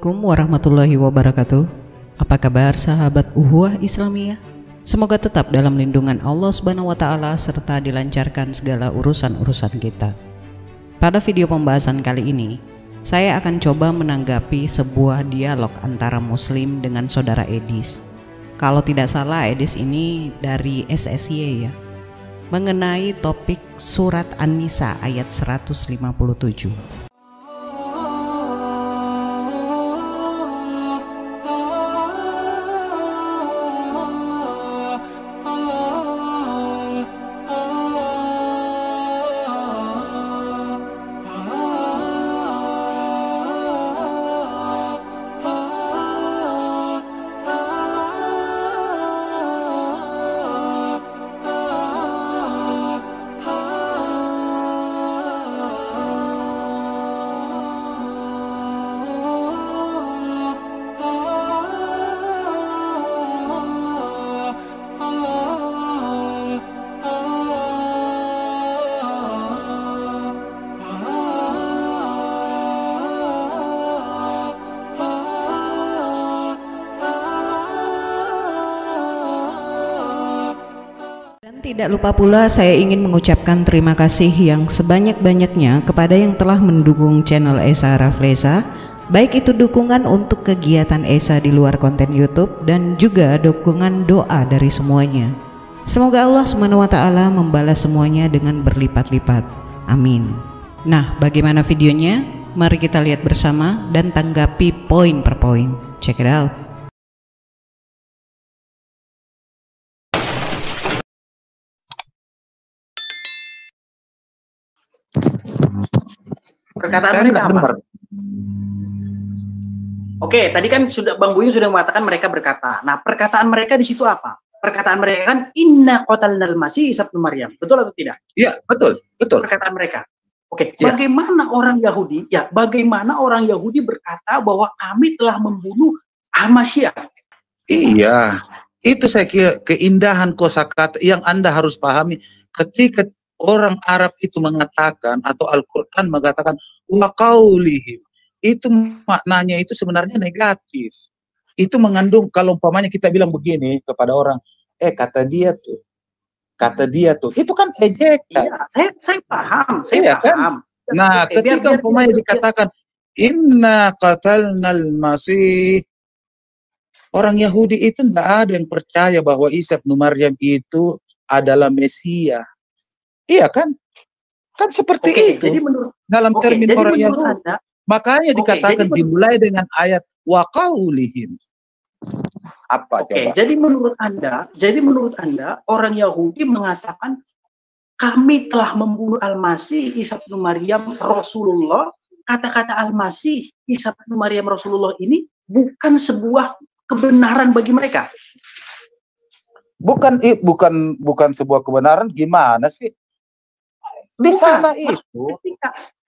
Assalamualaikum warahmatullahi wabarakatuh. Apa kabar sahabat Uhuwah Islamiyah? Semoga tetap dalam lindungan Allah Subhanahu wa taala serta dilancarkan segala urusan-urusan kita. Pada video pembahasan kali ini, saya akan coba menanggapi sebuah dialog antara Muslim dengan saudara Edis. Kalau tidak salah, Edis ini dari SSY ya. Mengenai topik surat An-Nisa ayat 157. Tidak lupa pula saya ingin mengucapkan terima kasih yang sebanyak-banyaknya kepada yang telah mendukung channel Esa Raflesa, baik itu dukungan untuk kegiatan Esa di luar konten YouTube dan juga dukungan doa dari semuanya. Semoga Allah SWT membalas semuanya dengan berlipat-lipat. Amin. Nah, bagaimana videonya? Mari kita lihat bersama dan tanggapi poin per poin. Check it out. Perkataan mereka apa? Oke, tadi kan Bang Buyung sudah mengatakan mereka berkata. Nah, perkataan mereka di situ apa? Perkataan mereka kan inna qatalnal masih Isa ibnu Maryam. Betul atau tidak? Iya, betul. Perkataan mereka. Oke, ya. Bagaimana orang Yahudi berkata bahwa kami telah membunuh Al-Masih? Iya, itu saya kira keindahan kosakata yang Anda harus pahami ketika orang Arab itu mengatakan atau Al-Quran mengatakan wa qaulihim, itu maknanya itu sebenarnya negatif. Itu mengandung, kalau umpamanya kita bilang begini kepada orang, kata dia tuh, itu kan ejekan. Iya, saya paham, paham. Kan? Nah, ketika umpamanya dikatakan inna qatalnal masih, orang Yahudi itu tidak ada yang percaya bahwa Isa ibnu Maryam itu adalah Mesia. Iya kan? Kan seperti itu. Jadi dalam termin orang yang makanya dikatakan dimulai dengan ayat wa qaulihim. Apa coba? Jadi menurut Anda orang Yahudi mengatakan kami telah membunuh Al-Masih Isa bin Maryam Rasulullah. Kata-kata Al-Masih Isa bin Maryam Rasulullah ini bukan sebuah kebenaran bagi mereka. Bukan sebuah kebenaran, gimana sih? Di sana itu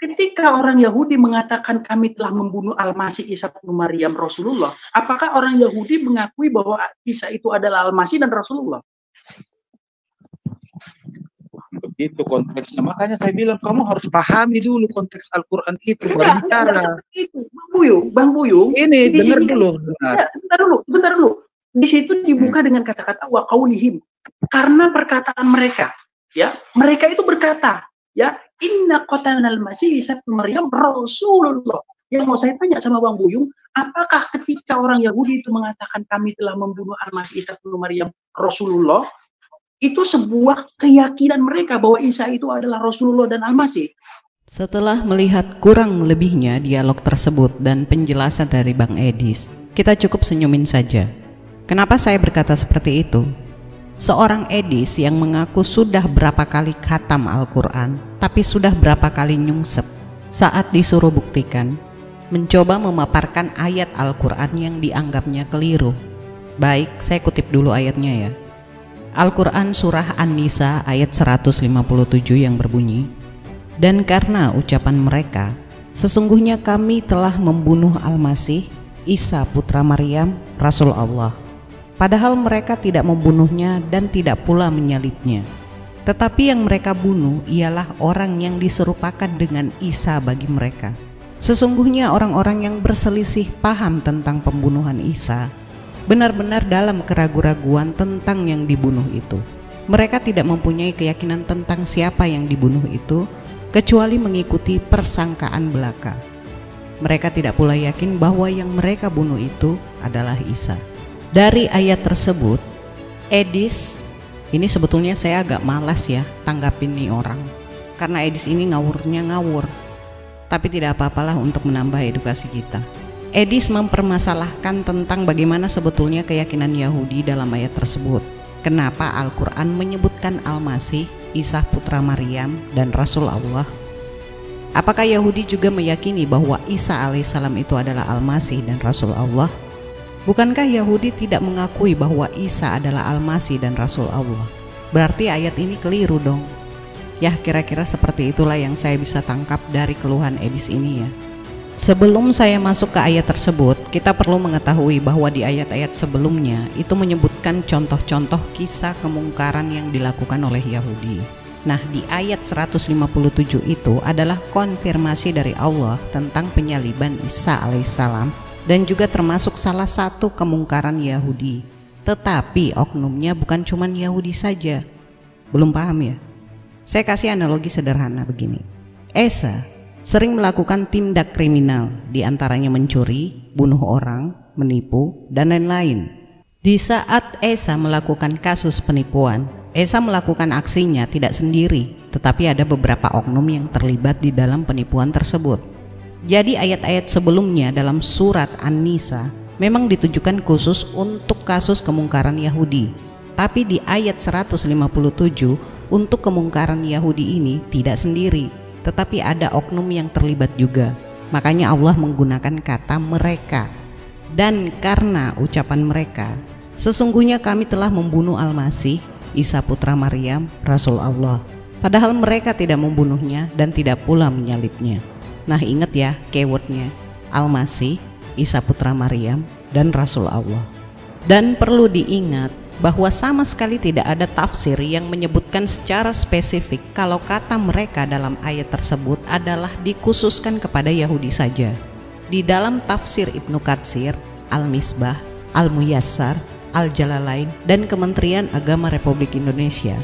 ketika orang Yahudi mengatakan kami telah membunuh Al-Masih Isa bin Maryam Rasulullah, apakah orang Yahudi mengakui bahwa Isa itu adalah Al-Masih dan Rasulullah? Begitu konteksnya. Makanya saya bilang kamu harus pahami dulu konteks Al-Qur'an itu baru bicara. Itu Bang Buyung. Ini dengar dulu. Bentar dulu. Di situ dibuka dengan kata-kata wa qaulihim. Karena perkataan mereka, ya, mereka itu berkata, ya, inna qatalnal masih Isa bin Maryam Rasulullah. Yang mau saya tanya sama Bang Buyung, apakah ketika orang Yahudi itu mengatakan kami telah membunuh Al-Masih Isa bin Maryam Rasulullah, itu sebuah keyakinan mereka bahwa Isa itu adalah Rasulullah dan Al-Masih? Setelah melihat kurang lebihnya dialog tersebut dan penjelasan dari Bang Edis, kita cukup senyumin saja. Kenapa saya berkata seperti itu? Seorang Edis yang mengaku sudah berapa kali khatam Al-Quran, tapi sudah berapa kali nyungsep, saat disuruh buktikan, mencoba memaparkan ayat Al-Quran yang dianggapnya keliru. Baik, saya kutip dulu ayatnya ya. Al-Quran surah An-Nisa ayat 157 yang berbunyi, dan karena ucapan mereka, sesungguhnya kami telah membunuh Al-Masih, Isa putra Maryam, Rasul Allah. Padahal mereka tidak membunuhnya dan tidak pula menyalibnya. Tetapi yang mereka bunuh ialah orang yang diserupakan dengan Isa bagi mereka. Sesungguhnya orang-orang yang berselisih paham tentang pembunuhan Isa benar-benar dalam keraguan-raguan tentang yang dibunuh itu. Mereka tidak mempunyai keyakinan tentang siapa yang dibunuh itu, kecuali mengikuti persangkaan belaka. Mereka tidak pula yakin bahwa yang mereka bunuh itu adalah Isa. Dari ayat tersebut, Edis, ini sebetulnya saya agak malas ya tanggapin nih orang, karena Edis ini ngawurnya ngawur. Tapi tidak apa-apalah untuk menambah edukasi kita. Edis mempermasalahkan tentang bagaimana sebetulnya keyakinan Yahudi dalam ayat tersebut. Kenapa Al-Quran menyebutkan Al-Masih, Isa putra Maryam, dan Rasul Allah? Apakah Yahudi juga meyakini bahwa Isa alaihissalam itu adalah Al-Masih dan Rasul Allah? Bukankah Yahudi tidak mengakui bahwa Isa adalah Al-Masih dan Rasul Allah? Berarti ayat ini keliru dong. Ya, kira-kira seperti itulah yang saya bisa tangkap dari keluhan Edis ini ya. Sebelum saya masuk ke ayat tersebut, kita perlu mengetahui bahwa di ayat-ayat sebelumnya itu menyebutkan contoh-contoh kisah kemungkaran yang dilakukan oleh Yahudi. Nah, di ayat 157 itu adalah konfirmasi dari Allah tentang penyaliban Isa alaihissalam dan juga termasuk salah satu kemungkaran Yahudi. Tetapi oknumnya bukan cuma Yahudi saja. Belum paham ya? Saya kasih analogi sederhana begini. Esa sering melakukan tindak kriminal, diantaranya mencuri, bunuh orang, menipu, dan lain-lain. Di saat Esa melakukan kasus penipuan, Esa melakukan aksinya tidak sendiri, tetapi ada beberapa oknum yang terlibat di dalam penipuan tersebut. Jadi ayat-ayat sebelumnya dalam surat An-Nisa memang ditujukan khusus untuk kasus kemungkaran Yahudi. Tapi di ayat 157 untuk kemungkaran Yahudi ini tidak sendiri, tetapi ada oknum yang terlibat juga. Makanya Allah menggunakan kata mereka. Dan karena ucapan mereka, sesungguhnya kami telah membunuh Al-Masih, Isa putra Maryam, Rasul Allah. Padahal mereka tidak membunuhnya dan tidak pula menyalibnya. Nah, ingat ya keywordnya, Al-Masih, Isa putra Maryam, dan Rasul Allah. Dan perlu diingat bahwa sama sekali tidak ada tafsir yang menyebutkan secara spesifik kalau kata mereka dalam ayat tersebut adalah dikhususkan kepada Yahudi saja. Di dalam tafsir Ibnu Katsir, Al-Misbah, Al-Muyassar, Al-Jalalain, dan Kementerian Agama Republik Indonesia,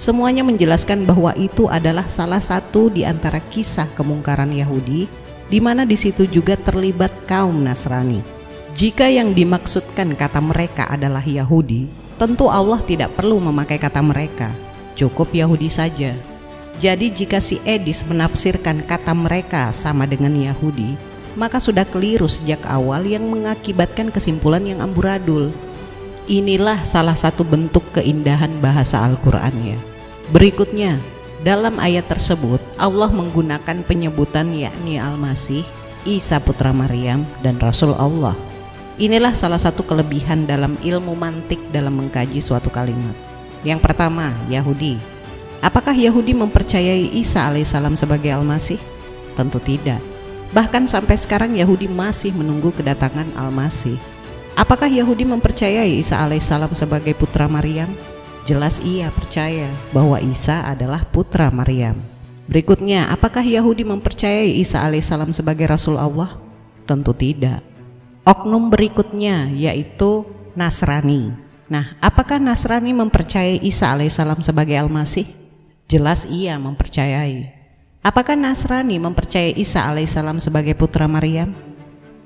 semuanya menjelaskan bahwa itu adalah salah satu di antara kisah kemungkaran Yahudi, di mana di situ juga terlibat kaum Nasrani. Jika yang dimaksudkan kata mereka adalah Yahudi, tentu Allah tidak perlu memakai kata mereka, cukup Yahudi saja. Jadi jika si Edis menafsirkan kata mereka sama dengan Yahudi, maka sudah keliru sejak awal yang mengakibatkan kesimpulan yang amburadul. Inilah salah satu bentuk keindahan bahasa Al-Quran ya. Berikutnya, dalam ayat tersebut Allah menggunakan penyebutan yakni Al-Masih, Isa putra Maryam, dan Rasul Allah. Inilah salah satu kelebihan dalam ilmu mantik dalam mengkaji suatu kalimat. Yang pertama, Yahudi. Apakah Yahudi mempercayai Isa alaihissalam sebagai Al-Masih? Tentu tidak. Bahkan sampai sekarang Yahudi masih menunggu kedatangan Al-Masih. Apakah Yahudi mempercayai Isa alaihissalam sebagai putra Maryam? Jelas iya percaya bahwa Isa adalah putra Maryam. Berikutnya, apakah Yahudi mempercayai Isa alaihissalam sebagai Rasul Allah? Tentu tidak. Oknum berikutnya yaitu Nasrani. Nah, apakah Nasrani mempercayai Isa alaihissalam sebagai Al-Masih? Jelas iya mempercayai. Apakah Nasrani mempercayai Isa alaihissalam sebagai putra Maryam?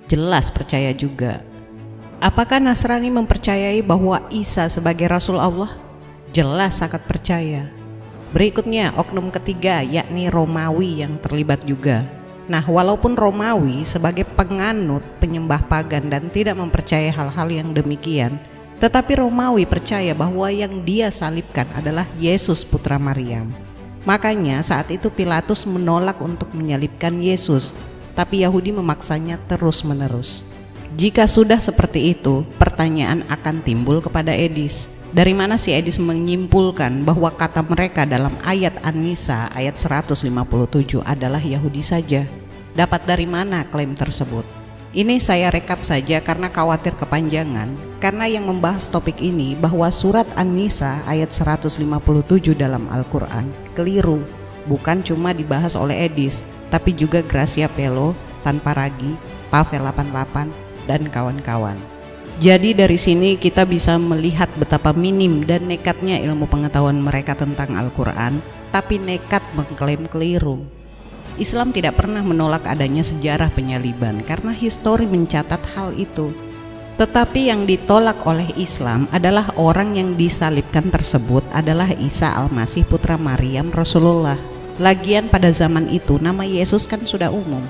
Jelas percaya juga. Apakah Nasrani mempercayai bahwa Isa sebagai Rasul Allah? Jelas sangat percaya. Berikutnya oknum ketiga yakni Romawi yang terlibat juga. Nah, walaupun Romawi sebagai penganut penyembah pagan dan tidak mempercayai hal-hal yang demikian, tetapi Romawi percaya bahwa yang dia salibkan adalah Yesus putra Maryam. Makanya saat itu Pilatus menolak untuk menyalibkan Yesus, tapi Yahudi memaksanya terus-menerus. Jika sudah seperti itu, pertanyaan akan timbul kepada Edis. Dari mana si Edis menyimpulkan bahwa kata mereka dalam ayat An-Nisa ayat 157 adalah Yahudi saja? Dapat dari mana klaim tersebut? Ini saya rekap saja karena khawatir kepanjangan, karena yang membahas topik ini bahwa surat An-Nisa ayat 157 dalam Al-Quran keliru. Bukan cuma dibahas oleh Edis, tapi juga Gracia Pelo, Tanpa Ragi, Pavel 88, dan kawan-kawan. Jadi dari sini kita bisa melihat betapa minim dan nekatnya ilmu pengetahuan mereka tentang Al-Quran, tapi nekat mengklaim keliru. Islam tidak pernah menolak adanya sejarah penyaliban karena histori mencatat hal itu. Tetapi yang ditolak oleh Islam adalah orang yang disalibkan tersebut adalah Isa Al-Masih putra Maryam Rasulullah. Lagian pada zaman itu nama Yesus kan sudah umum.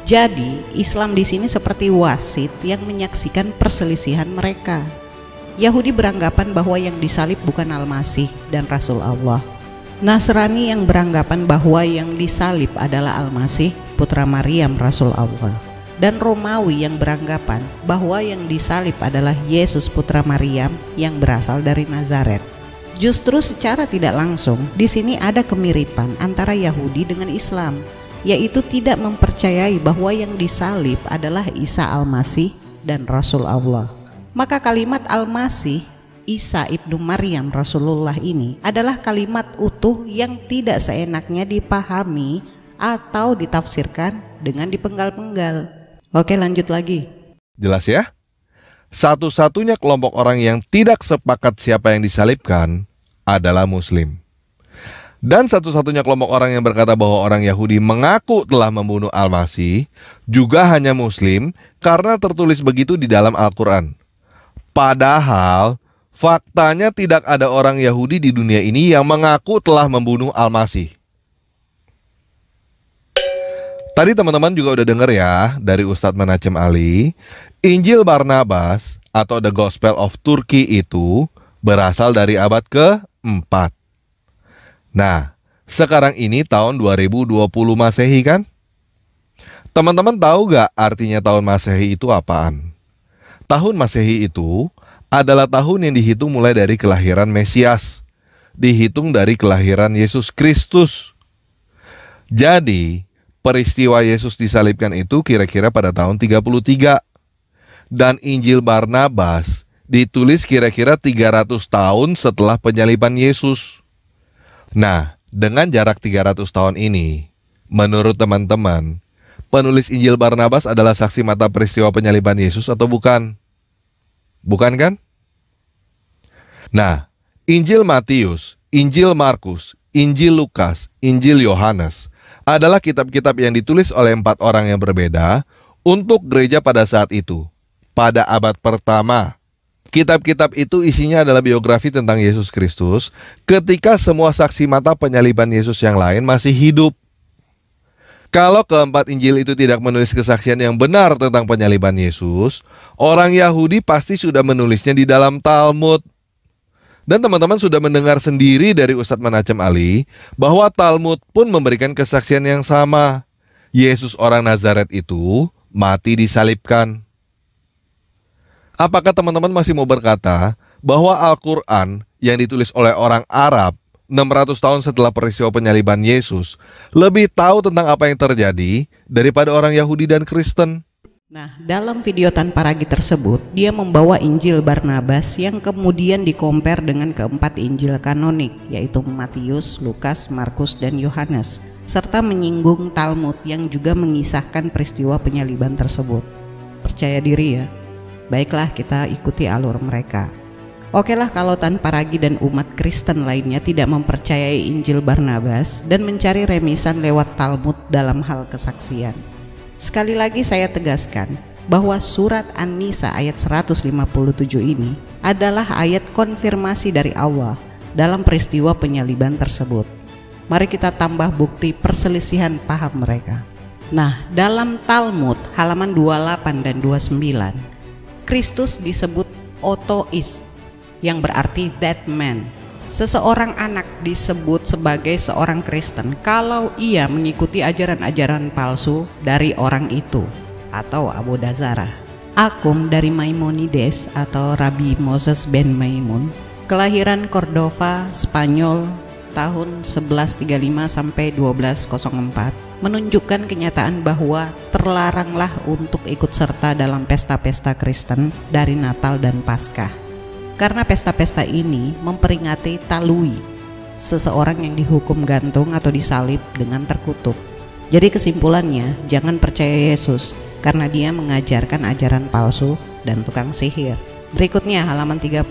Jadi Islam di sini seperti wasit yang menyaksikan perselisihan mereka. Yahudi beranggapan bahwa yang disalib bukan Al-Masih dan Rasul Allah. Nasrani yang beranggapan bahwa yang disalib adalah Al-Masih putra Maryam Rasul Allah. Dan Romawi yang beranggapan bahwa yang disalib adalah Yesus putra Maryam yang berasal dari Nazaret. Justru secara tidak langsung di sini ada kemiripan antara Yahudi dengan Islam, yaitu tidak mempercayai bahwa yang disalib adalah Isa Al-Masih dan Rasul Allah. Maka kalimat Al-Masih Isa ibnu Maryam Rasulullah ini adalah kalimat utuh yang tidak seenaknya dipahami atau ditafsirkan dengan dipenggal-penggal. Oke, lanjut lagi. Jelas ya? Satu-satunya kelompok orang yang tidak sepakat siapa yang disalibkan adalah Muslim. Dan satu-satunya kelompok orang yang berkata bahwa orang Yahudi mengaku telah membunuh Al-Masih juga hanya Muslim karena tertulis begitu di dalam Al-Quran. Padahal faktanya tidak ada orang Yahudi di dunia ini yang mengaku telah membunuh Al-Masih. Tadi teman-teman juga udah dengar ya dari Ustadz Menachem Ali, Injil Barnabas atau The Gospel of Turkey itu berasal dari abad ke-4. Nah, sekarang ini tahun 2020 Masehi kan? Teman-teman tahu gak artinya tahun Masehi itu apaan? Tahun Masehi itu adalah tahun yang dihitung mulai dari kelahiran Mesias, dihitung dari kelahiran Yesus Kristus. Jadi, peristiwa Yesus disalibkan itu kira-kira pada tahun 33. Dan Injil Barnabas ditulis kira-kira 300 tahun setelah penyaliban Yesus. Nah, dengan jarak 300 tahun ini, menurut teman-teman, penulis Injil Barnabas adalah saksi mata peristiwa penyaliban Yesus atau bukan? Bukan kan? Nah, Injil Matius, Injil Markus, Injil Lukas, Injil Yohanes adalah kitab-kitab yang ditulis oleh 4 orang yang berbeda untuk gereja pada saat itu, pada abad pertama. Kitab-kitab itu isinya adalah biografi tentang Yesus Kristus ketika semua saksi mata penyaliban Yesus yang lain masih hidup. Kalau keempat Injil itu tidak menulis kesaksian yang benar tentang penyaliban Yesus, orang Yahudi pasti sudah menulisnya di dalam Talmud. Dan teman-teman sudah mendengar sendiri dari Ustadz Menachem Ali bahwa Talmud pun memberikan kesaksian yang sama. Yesus orang Nazaret itu mati disalibkan. Apakah teman-teman masih mau berkata bahwa Al-Quran yang ditulis oleh orang Arab 600 tahun setelah peristiwa penyaliban Yesus lebih tahu tentang apa yang terjadi daripada orang Yahudi dan Kristen? Nah, dalam video Tanpa Ragi tersebut, dia membawa Injil Barnabas yang kemudian dikompar dengan keempat Injil kanonik, yaitu Matius, Lukas, Markus, dan Yohanes, serta menyinggung Talmud yang juga mengisahkan peristiwa penyaliban tersebut. Percaya diri ya? Baiklah, kita ikuti alur mereka. Oke lah kalau Tanpa Ragi dan umat Kristen lainnya tidak mempercayai Injil Barnabas dan mencari remisan lewat Talmud dalam hal kesaksian. Sekali lagi saya tegaskan bahwa surat An-Nisa ayat 157 ini adalah ayat konfirmasi dari Allah dalam peristiwa penyaliban tersebut. Mari kita tambah bukti perselisihan paham mereka. Nah, dalam Talmud halaman 28 dan 29, Kristus disebut Otois yang berarti dead man. Seseorang anak disebut sebagai seorang Kristen kalau ia mengikuti ajaran-ajaran palsu dari orang itu atau Abodazarah. Akum dari Maimonides atau Rabi Moses ben Maimun, kelahiran Cordova, Spanyol, tahun 1135 sampai 1204, menunjukkan kenyataan bahwa terlaranglah untuk ikut serta dalam pesta-pesta Kristen dari Natal dan Paskah. Karena pesta-pesta ini memperingati talui, seseorang yang dihukum gantung atau disalib dengan terkutuk. Jadi kesimpulannya, jangan percaya Yesus karena dia mengajarkan ajaran palsu dan tukang sihir. Berikutnya halaman 30.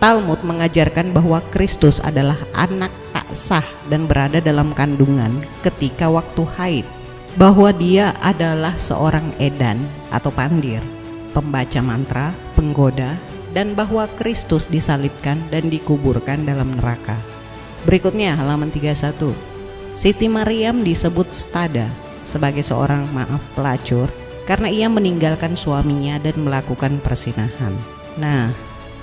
Talmud mengajarkan bahwa Kristus adalah anak tak sah dan berada dalam kandungan ketika waktu haid, bahwa dia adalah seorang edan atau pandir, pembaca mantra, penggoda, dan bahwa Kristus disalibkan dan dikuburkan dalam neraka. Berikutnya halaman 31. Siti Maryam disebut stada sebagai seorang pelacur karena ia meninggalkan suaminya dan melakukan persinahan. Nah,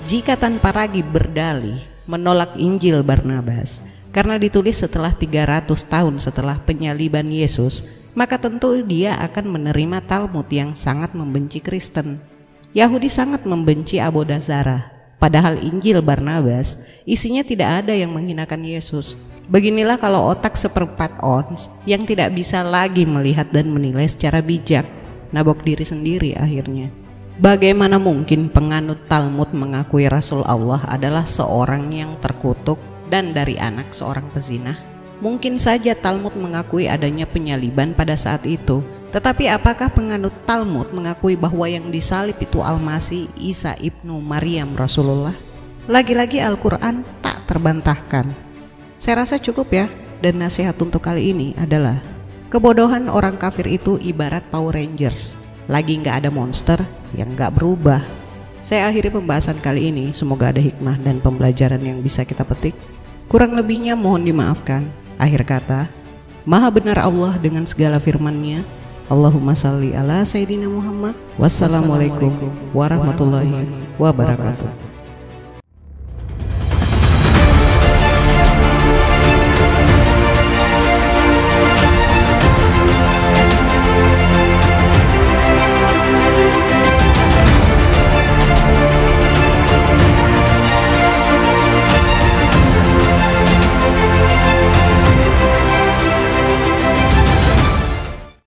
jika tanpa ragu berdalih menolak Injil Barnabas karena ditulis setelah 300 tahun setelah penyaliban Yesus, maka tentu dia akan menerima Talmud yang sangat membenci Kristen. Yahudi sangat membenci Abodazara, padahal Injil Barnabas isinya tidak ada yang menghinakan Yesus. Beginilah kalau otak seperempat ons yang tidak bisa lagi melihat dan menilai secara bijak, nabok diri sendiri akhirnya. Bagaimana mungkin penganut Talmud mengakui Rasul Allah adalah seorang yang terkutuk dan dari anak seorang pezina? Mungkin saja Talmud mengakui adanya penyaliban pada saat itu, tetapi apakah penganut Talmud mengakui bahwa yang disalib itu Al-Masih Isa ibnu Maryam Rasulullah? Lagi-lagi Al-Quran tak terbantahkan. Saya rasa cukup ya, dan nasihat untuk kali ini adalah kebodohan orang kafir itu ibarat Power Rangers, lagi nggak ada monster yang nggak berubah. Saya akhiri pembahasan kali ini, semoga ada hikmah dan pembelajaran yang bisa kita petik. Kurang lebihnya mohon dimaafkan. Akhir kata, Maha benar Allah dengan segala firman-Nya. Allahumma salli ala Sayyidina Muhammad. Wassalamualaikum warahmatullahi wabarakatuh.